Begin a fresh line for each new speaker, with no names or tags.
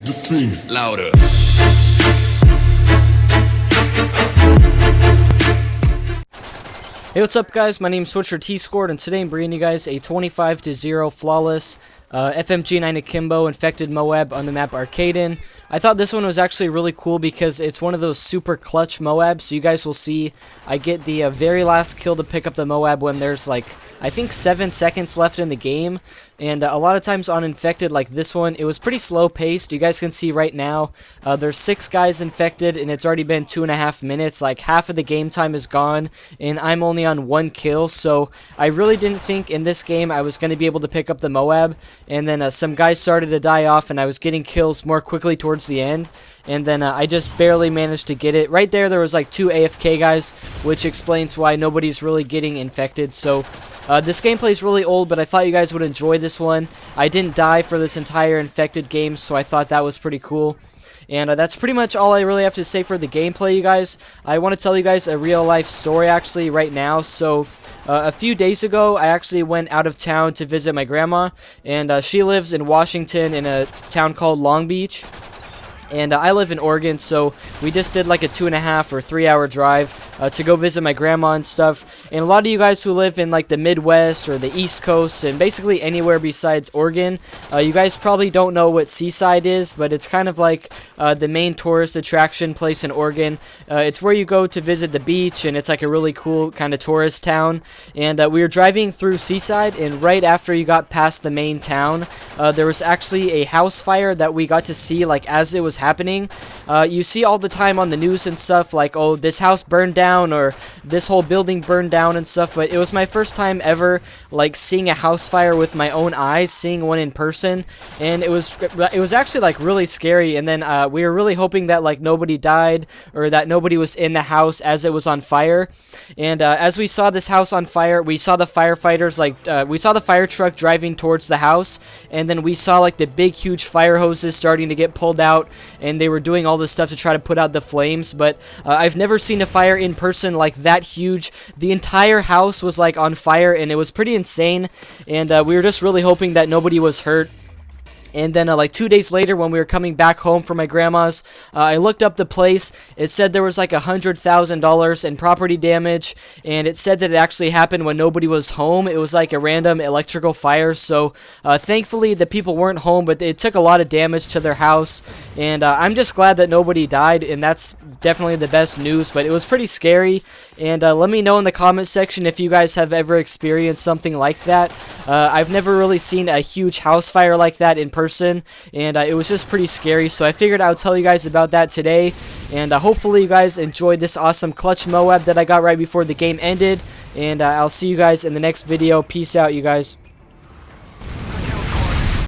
The strings louder.
Hey, what's up guys? My name is Switcher T-Scored, and today I'm bringing you guys a 25-0 flawless FMG9 Akimbo infected MOAB on the map Arkaden. I thought this one was actually really cool because it's one of those super clutch MOABs. So you guys will see I get the very last kill to pick up the MOAB when there's like, I think 7 seconds left in the game. And a lot of times on infected like this one, it was pretty slow paced. You guys can see right now, there's 6 guys infected and it's already been 2.5 minutes. Like half of the game time is gone and I'm only on 1 kill. So I really didn't think in this game I was going to be able to pick up the MOAB. And then some guys started to die off and I was getting kills more quickly towards the end. And then I just barely managed to get it. Right there was like 2 AFK guys, which explains why nobody's really getting infected. So this gameplay is really old, but I thought you guys would enjoy this one. I didn't die for this entire infected game, so I thought that was pretty cool. And that's pretty much all I really have to say for the gameplay, you guys. I want to tell you guys a real-life story, actually, right now. So a few days ago, I actually went out of town to visit my grandma, and she lives in Washington in a town called Long Beach. And I live in Oregon, so we just did like a 2.5 or 3 hour drive to go visit my grandma and stuff. And a lot of you guys who live in like the Midwest or the East Coast and basically anywhere besides Oregon, you guys probably don't know what Seaside is, but it's kind of like the main tourist attraction place in Oregon. It's where you go to visit the beach, and it's like a really cool kind of tourist town. And we were driving through Seaside, and right after you got past the main town, there was actually a house fire that we got to see like as it was happening. You see all the time on the news and stuff like, oh, this house burned down or this whole building burned down and stuff, but it was my first time ever like seeing a house fire with my own eyes, seeing one in person, and it was actually like really scary. And then we were really hoping that like nobody died or that nobody was in the house as it was on fire. And as we saw this house on fire, we saw the firefighters we saw the fire truck driving towards the house, and then we saw like the big huge fire hoses starting to get pulled out, and they were doing all this stuff to try to put out the flames. But I've never seen a fire in person like that huge. The entire house was like on fire, and it was pretty insane, and we were just really hoping that nobody was hurt. And then like 2 days later, when we were coming back home from my grandma's, I looked up the place. It said there was like $100,000 in property damage, and it said that it actually happened when nobody was home. It was like a random electrical fire. So thankfully the people weren't home, but it took a lot of damage to their house. And I'm just glad that nobody died, and that's definitely the best news. But it was pretty scary. And let me know in the comment section if you guys have ever experienced something like that. I've never really seen a huge house fire like that in person, and it was just pretty scary. So I figured I would tell you guys about that today, and hopefully you guys enjoyed this awesome clutch MOAB that I got right before the game ended. And I'll see you guys in the next video. Peace out, you guys.